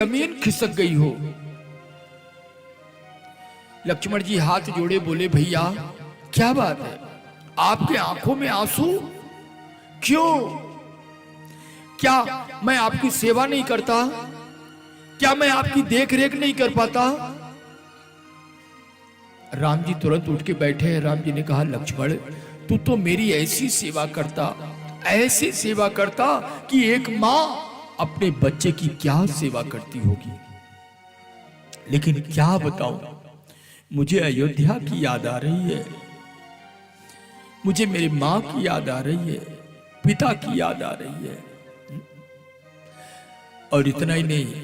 जमीन खिसक गई हो। लक्ष्मण जी हाथ जोड़े बोले, भैया क्या बात है, आपके आंखों में आंसू क्यों? क्या मैं आपकी सेवा नहीं करता? क्या मैं आपकी देख रेख नहीं कर पाता? राम जी तुरंत उठ के बैठे हैं। राम जी ने कहा, लक्ष्मण तू तो मेरी ऐसी सेवा करता, ऐसी सेवा करता कि एक मां अपने बच्चे की क्या सेवा करती होगी। लेकिन क्या बताऊं, मुझे अयोध्या की याद आ रही है, मुझे मेरी मां की याद आ रही है, पिता की याद आ रही है, और इतना ही नहीं,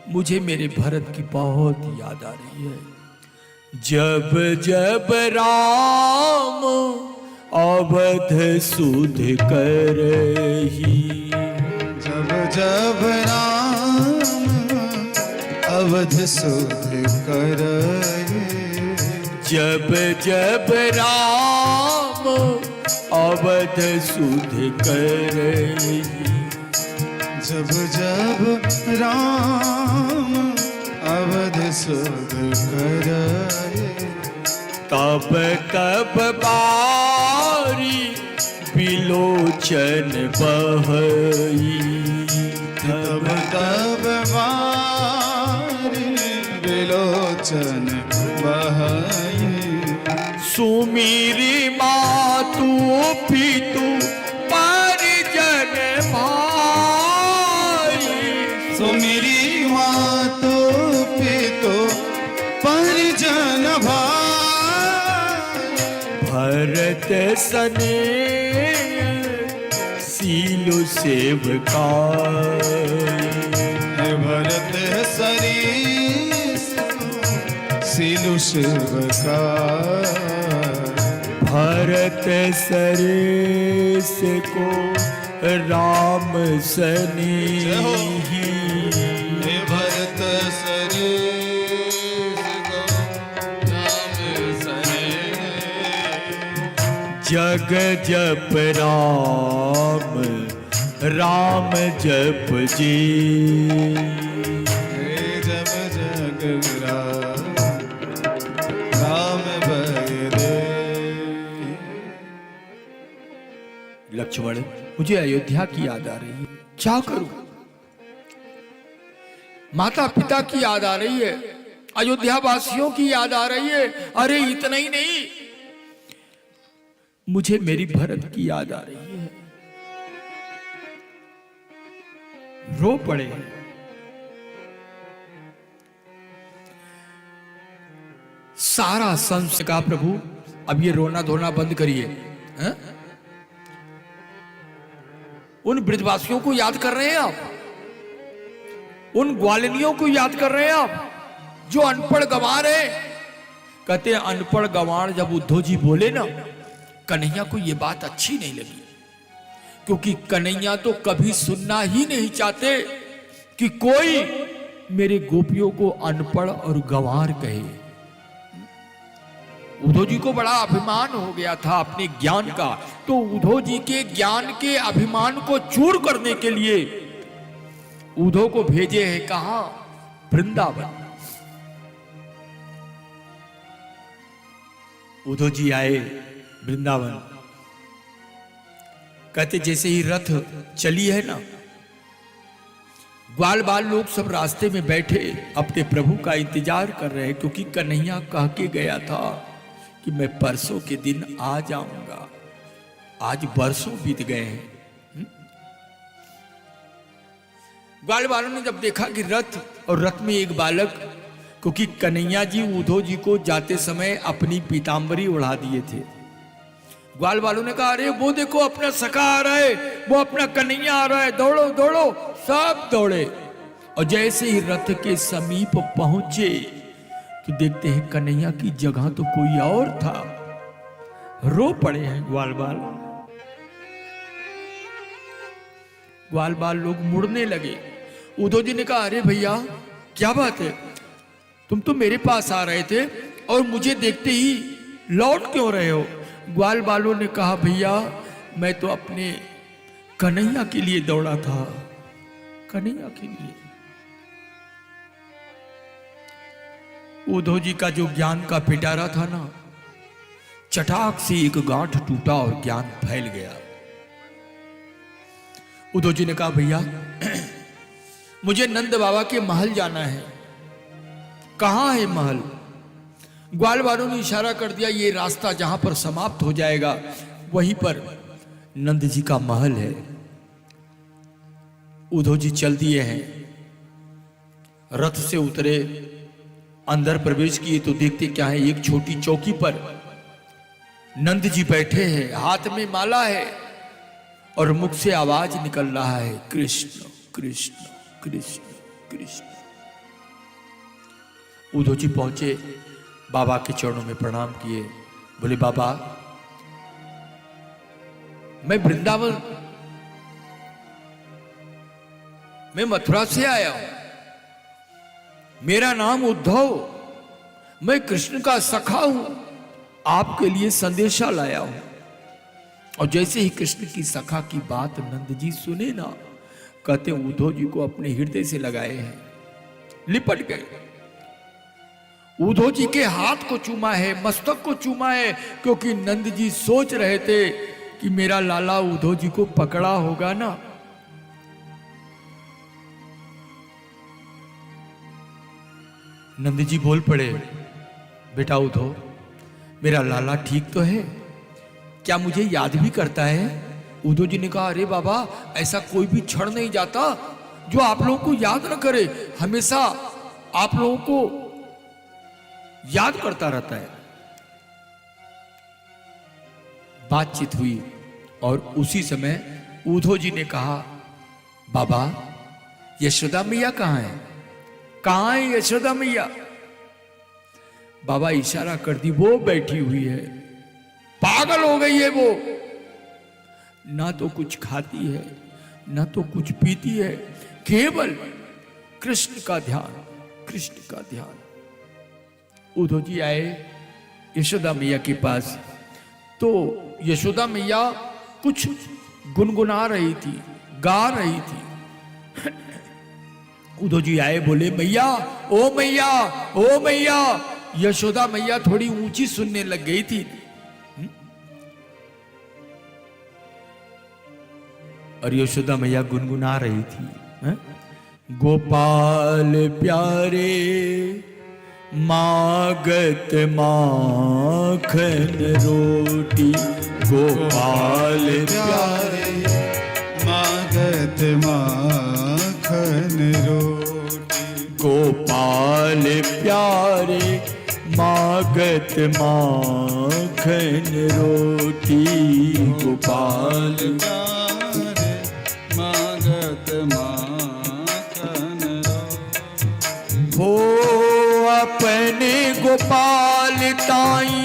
मुझे मेरे भरत की बहुत याद आ रही है। जब जब राम अवध सुध करही, जब जब राम अवध सुध करहि, जब जब राम अवध सुध करही, जब जब राम अवध सुध करहि, तब तब बारी बिलोचन बहई, तब तब बारी बिलोचन बहई, सुमीरी मातु पितु परिजन भाई, सुमिरी मातो पितो परिजन भाई, भरत सने सीलु सेवका, भरत सरीस सीलु सेवका, भरत सरेस को राम सने, भरत सरीस को राम सने, जग जप राम राम जप जी, जब जग राम भय दे। लक्ष्मण मुझे अयोध्या की याद आ रही है, क्या करूं? माता पिता की याद आ रही है, अयोध्या वासियों की याद आ रही है। अरे इतना ही नहीं, मुझे मेरी भरत की याद आ रही है। रो पड़े। सारा संस का प्रभु अब ये रोना धोना बंद करिए। हैं? उन ब्रजवासियों को याद कर रहे हैं आप, उन ग्वालिनियों को याद कर रहे हैं आप जो अनपढ़ गंवार है। कहते हैं अनपढ़ गंवार जब उद्धव जी बोले ना, कन्हैया को यह बात अच्छी नहीं लगी, क्योंकि कन्हैया तो कभी सुनना ही नहीं चाहते कि कोई मेरे गोपियों को अनपढ़ और गंवार कहे। उद्धव जी को बड़ा अभिमान हो गया था अपने ज्ञान का, तो उद्धव जी के ज्ञान के अभिमान को चूर करने के लिए उद्धव को भेजे हैं कहां? वृंदावन। उद्धव जी आए वृंदावन। कहते जैसे ही रथ चली है ना, ग्वाल बाल लोग सब रास्ते में बैठे अपने प्रभु का इंतजार कर रहे हैं, क्योंकि कन्हैया कह के गया था कि मैं परसों के दिन आ जाऊंगा। आज बरसों बीत गए हैं। ग्वाल बालों ने जब देखा कि रथ और रथ में एक बालक, क्योंकि कन्हैया जी उद्धव जी को जाते समय अपनी पीतांबरी उड़ा दिए थे, ग्वाल बालों ने कहा, अरे वो देखो अपना सखा आ रहा है, वो अपना कन्हैया आ रहा है, दौड़ो दौड़ो। सब दौड़े और जैसे ही रथ के समीप पहुंचे तो देखते हैं कन्हैया की जगह तो कोई और था। रो पड़े हैं ग्वाल बाल। ग्वाल बाल लोग मुड़ने लगे। उद्धव जी ने कहा, अरे भैया क्या बात है, तुम तो मेरे पास आ रहे थे और मुझे देखते ही लौट क्यों रहे हो? ग्वाल बालों ने कहा, भैया मैं तो अपने कन्हैया के लिए दौड़ा था, कन्हैया के लिए। उद्धव जी का जो ज्ञान का पिटारा था ना, चटाक से एक गांठ टूटा और ज्ञान फैल गया। उद्धव जी ने कहा भैया मुझे नंद बाबा के महल जाना है। कहां है महल? ग्वाल वालों ने इशारा कर दिया, ये रास्ता जहां पर समाप्त हो जाएगा वहीं पर नंद जी का महल है। उद्धव जी चल दिए हैं, रथ से उतरे, अंदर प्रवेश किए तो देखते क्या है, एक छोटी चौकी पर नंद जी बैठे हैं, हाथ में माला है और मुख से आवाज निकल रहा है, कृष्ण कृष्ण कृष्ण कृष्ण। उद्धव जी पहुंचे, बाबा के चरणों में प्रणाम किए, बोले बाबा मैं वृंदावन, मैं मथुरा से आया हूं, मेरा नाम उद्धव, मैं कृष्ण का सखा हूं, आपके लिए संदेशा लाया हूं। और जैसे ही कृष्ण की सखा की बात नंद जी सुने ना, कहते उद्धव जी को अपने हृदय से लगाए हैं, लिपट गए। उद्धव जी के हाथ को चूमा है, मस्तक को चूमा है, क्योंकि नंद जी सोच रहे थे कि मेरा लाला उद्धव जी को पकड़ा होगा ना। नंद जी बोल पड़े, बेटा उद्धव मेरा लाला ठीक तो है, क्या मुझे याद भी करता है? उद्धव जी ने कहा, अरे बाबा ऐसा कोई भी क्षण नहीं जाता जो आप लोगों को याद न करे, हमेशा आप लोगों को याद करता रहता है। बातचीत हुई और उसी समय उद्धव जी ने कहा, बाबा यशोदा मैया कहां है? कहां है यशोदा मैया? बाबा इशारा कर दी, वो बैठी हुई है, पागल हो गई है वो, ना तो कुछ खाती है ना तो कुछ पीती है, केवल कृष्ण का ध्यान, कृष्ण का ध्यान। उद्धव जी आए यशोदा मैया के पास, तो यशोदा मैया कुछ गुनगुना रही थी, गा रही थी। उद्धव जी आए, बोले मैया, ओ मैया, ओ मैया। यशोदा मैया थोड़ी ऊंची सुनने लग गई थी और यशोदा मैया गुनगुना रही थी, गोपाल प्यारे मागत माखन रोटी, गोपाल प्यारे मागत माखन रोटी, गोपाल प्यारे मागत माखन रोटी, गोपाल प्यारे मागत माखन रोटी। हो अपने गोपाल ताई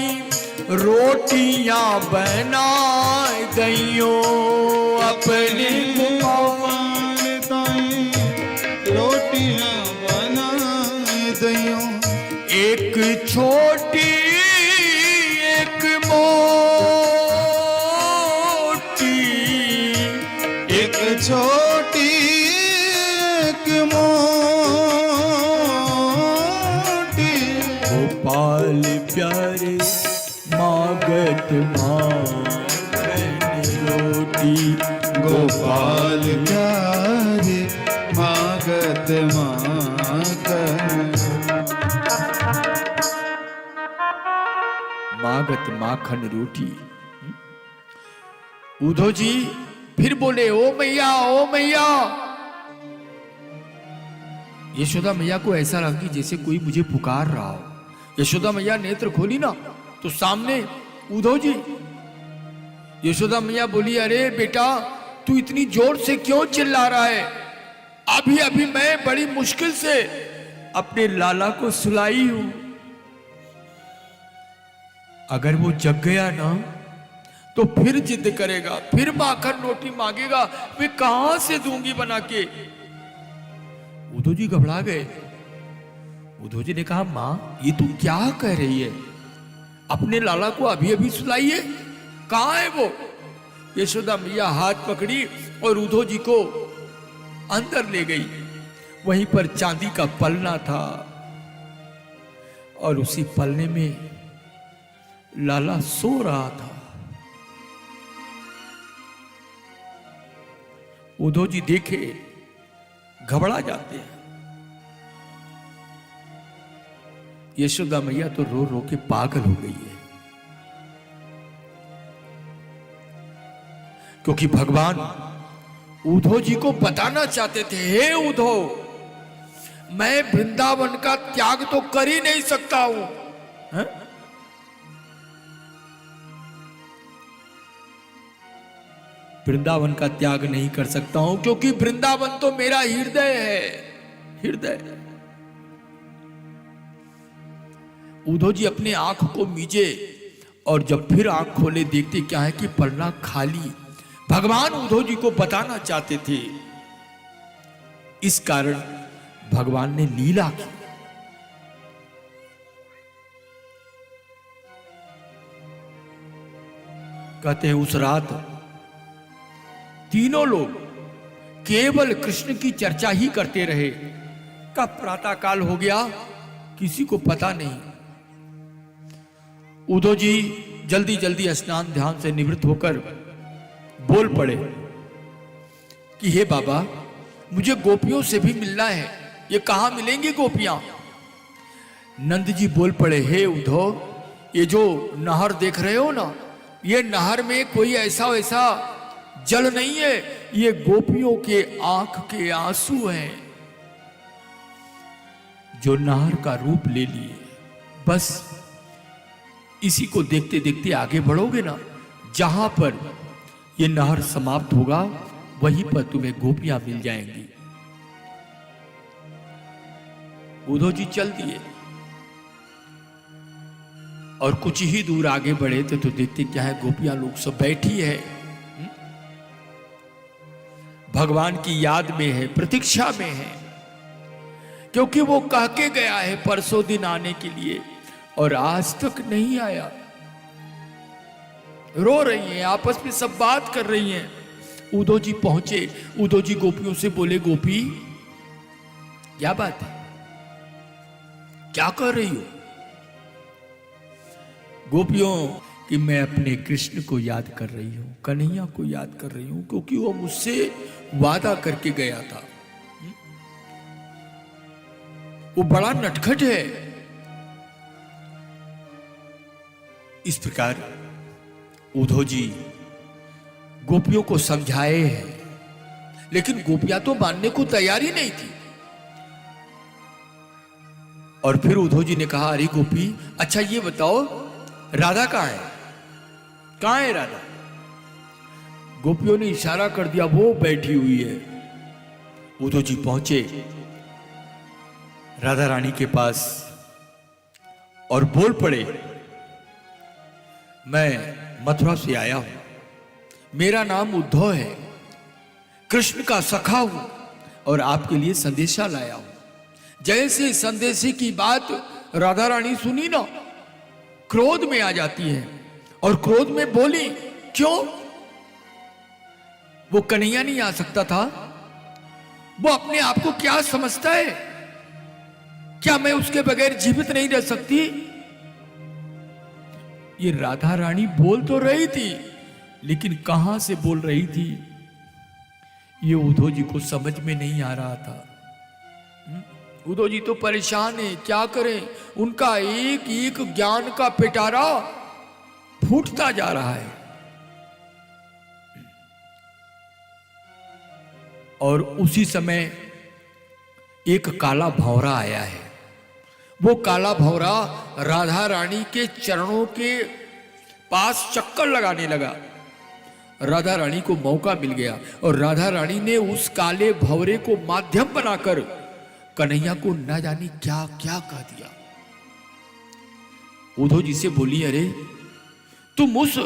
रोटियां बनाए दइयो, अपने गोपाल ताई रोटियां बनाए दइयो, एक छोटी एक मोटी, एक छोटी एक मोटी, गोपाल प्यारे मागत माखन रोटी, गोपाल प्यारे मागत माखन, मागत माखन रोटी। उद्धव जी फिर बोले, ओ मैया, ओ मैया। यशोदा मैया को ऐसा लगा कि जैसे कोई मुझे पुकार रहा हो। यशोदा मैया नेत्र खोली ना तो सामने उद्धव जी। यशोदा मैया बोली, अरे बेटा तू इतनी जोर से क्यों चिल्ला रहा है? अभी अभी मैं बड़ी मुश्किल से अपने लाला को सुलाई हूं, अगर वो जग गया ना तो फिर जिद करेगा, फिर माखन रोटी मांगेगा, मैं कहां से दूंगी बना के। उद्धव जी घबरा गए। उद्धव जी ने कहा, मां ये तू क्या कह रही है? अपने लाला को अभी अभी सुलाइए, कहां है वो? यशोदा मैया हाथ पकड़ी और उद्धव जी को अंदर ले गई। वहीं पर चांदी का पलना था, और उसी पलने में लाला सो रहा था। उद्धव जी देखे, घबरा जाते हैं। यशोदा मैया तो रो रो के पागल हो गई है, क्योंकि भगवान उद्धव जी को बताना चाहते थे, हे उद्धव, मैं वृंदावन का त्याग तो कर ही नहीं सकता हूं। है? वृंदावन का त्याग नहीं कर सकता हूं, क्योंकि वृंदावन तो मेरा हृदय है, हृदय। उद्धव जी अपने आंख को मीजे और जब फिर आंख खोले देखते क्या है कि पलना खाली। भगवान उद्धव जी को बताना चाहते थे, इस कारण भगवान ने लीला की। कहते हैं उस रात तीनों लोग केवल कृष्ण की चर्चा ही करते रहे। कब प्रातः काल हो गया किसी को पता नहीं। उद्धव जी जल्दी जल्दी स्नान ध्यान से निवृत्त होकर बोल पड़े कि हे बाबा, मुझे गोपियों से भी मिलना है, ये कहां मिलेंगी गोपियां? नंद जी बोल पड़े, हे उद्धव, ये जो नहर देख रहे हो ना, ये नहर में कोई ऐसा वैसा जल नहीं है, ये गोपियों के आंख के आंसू हैं जो नहर का रूप ले लिए। बस इसी को देखते देखते आगे बढ़ोगे ना, जहां पर ये नहर समाप्त होगा वहीं पर तुम्हें गोपियां मिल जाएंगी। उद्धव जी चल दिए और कुछ ही दूर आगे बढ़े थे तो देखते क्या है, गोपियां लोग सब बैठी है, भगवान की याद में है, प्रतीक्षा में है, क्योंकि वो कह के गया है परसों दिन आने के लिए और आज तक नहीं आया। रो रही हैं, आपस में सब बात कर रही हैं। उद्धव जी पहुंचे, उद्धव जी गोपियों से बोले, गोपी क्या बात है, क्या कर रही हो? गोपियों कि मैं अपने कृष्ण को याद कर रही हूं, कन्हैया को याद कर रही हूं, क्योंकि वो मुझसे वादा करके गया था। वो बड़ा नटखट है। इस प्रकार उद्धव जी गोपियों को समझाए हैं, लेकिन गोपियां तो मानने को तैयार ही नहीं थी। और फिर उद्धव जी ने कहा, अरे गोपी, अच्छा ये बताओ राधा कहां है? कहां है राधा? गोपियों ने इशारा कर दिया, वो बैठी हुई है। उद्धव जी पहुंचे राधा रानी के पास और बोल पड़े, मैं मथुरा से आया हूं, मेरा नाम उद्धव है, कृष्ण का सखा हूं और आपके लिए संदेशा लाया हूं। जैसे संदेशे की बात राधा रानी सुनी ना, क्रोध में आ जाती है और क्रोध में बोली, क्यों? वो कन्हैया नहीं आ सकता था? वो अपने आप को क्या समझता है? क्या मैं उसके बगैर जीवित नहीं रह सकती? ये राधा रानी बोल तो रही थी, लेकिन कहां से बोल रही थी ये उद्धव जी को समझ में नहीं आ रहा था। उद्धव जी तो परेशान है, क्या करें? उनका एक एक ज्ञान का पिटारा फूटता जा रहा है। और उसी समय एक काला भंवरा आया है। वो काला भंवरा राधा रानी के चरणों के पास चक्कर लगाने लगा। राधा रानी को मौका मिल गया और राधा रानी ने उस काले भंवरे को माध्यम बनाकर कन्हैया को न जाने क्या क्या कह दिया। उद्धव जी से बोली, अरे तुम उस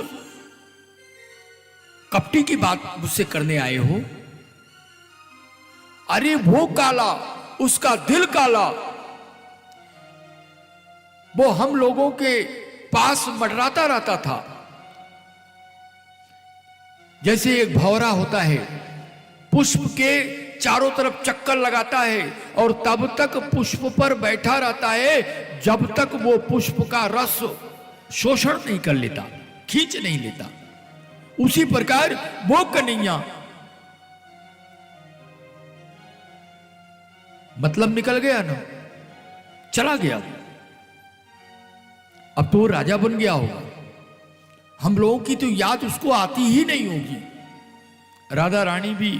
कपटी की बात मुझसे करने आए हो? अरे वो काला, उसका दिल काला, वो हम लोगों के पास मंडराता रहता था। जैसे एक भंवरा होता है, पुष्प के चारों तरफ चक्कर लगाता है और तब तक पुष्प पर बैठा रहता है जब तक वो पुष्प का रस शोषण नहीं कर लेता, खींच नहीं लेता। उसी प्रकार वो कन्हैया, मतलब निकल गया ना, चला गया, अब तो वो राजा बन गया होगा। हम लोगों की तो याद उसको आती ही नहीं होगी। राधा रानी भी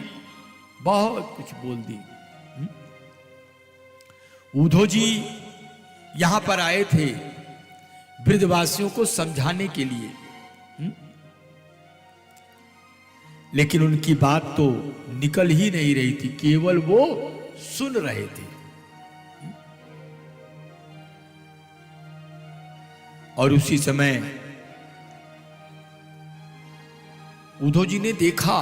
बहुत कुछ बोल दी। उद्धव जी यहां पर आए थे वृद्धवासियों को समझाने के लिए, लेकिन उनकी बात तो निकल ही नहीं रही थी, केवल वो सुन रहे थे। और उसी समय उद्धव जी ने देखा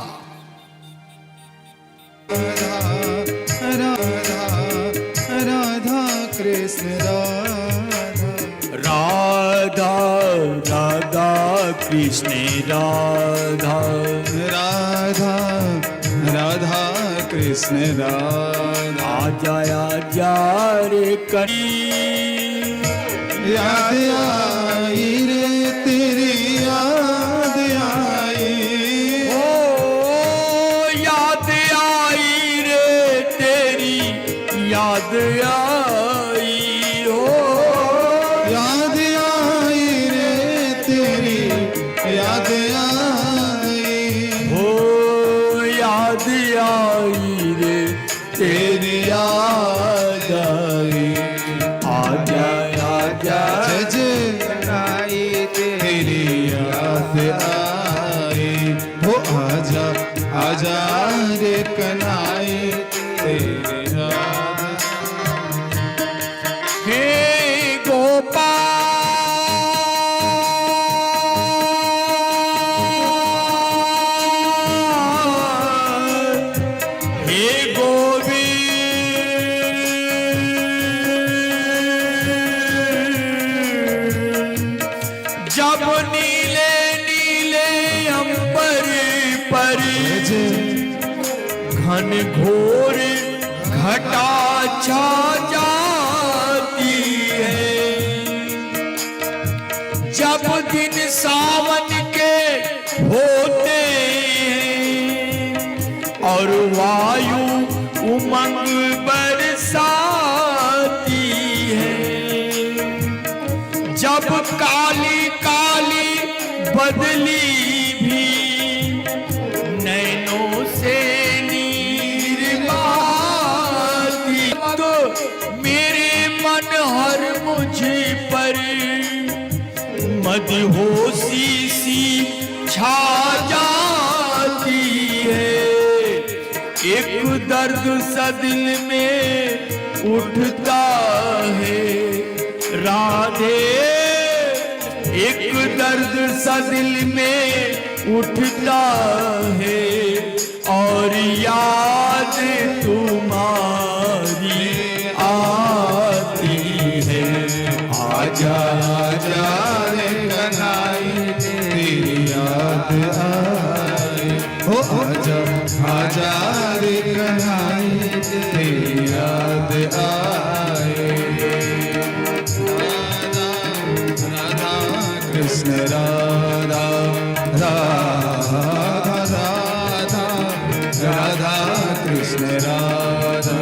राधा राधा राधा कृष्ण राधा राधा कृष्ण राधा राधा राधा कृष्ण राधा। आजा आजा रे करी याद आई रे तेरी याद आई, ओ याद आई रे तेरी याद आई हो, याद आई रे तेरी याद आई, हो याद आई रे तेरी याद आई। आजा आजा आई तेरी याद आई, वो आजा आजा रे कनाई तेरी याद। हे गोपाल हे गोविंद, जब नीले नीले अंबर पर घन घोर घटा छा जाती है, जब दिन सावन के होते हैं और वायु उमंग बरसाती है, जब काली काली बदली भी नैनों से नीर बहाती, तो मेरे मन हर मुझ पर मदहोशी सी छा जाती है, एक दर्द सा दिल में उठता है राधे, एक दर्द सा दिल में उठता है और याद तुम्हारी आती है। आजा आजा रे कनाई तेरी याद आई, हो आजा आजा रे कनाई तेरी याद आई। राधा राधा कृष्ण राधा राधा राधा राधा कृष्ण राधा।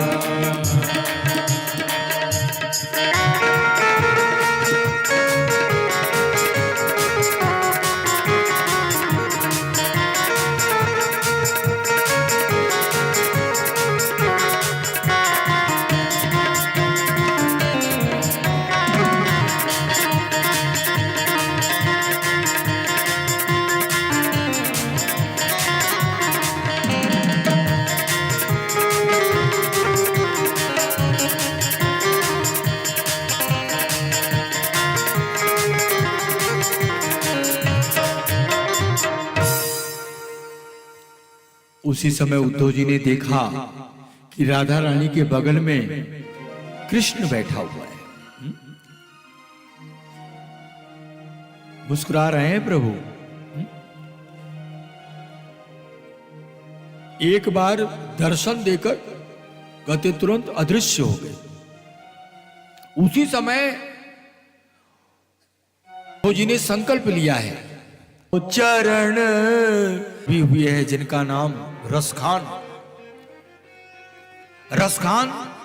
उसी समय उद्धव जी ने देखा कि राधा रानी के बगल में कृष्ण बैठा हुआ है, मुस्कुरा रहे हैं प्रभु। एक बार दर्शन देकर कहते तुरंत अदृश्य हो गए। उसी समय वो जी ने संकल्प लिया है, वो चरण भी हुए हैं जिनका नाम रसखान। रसखान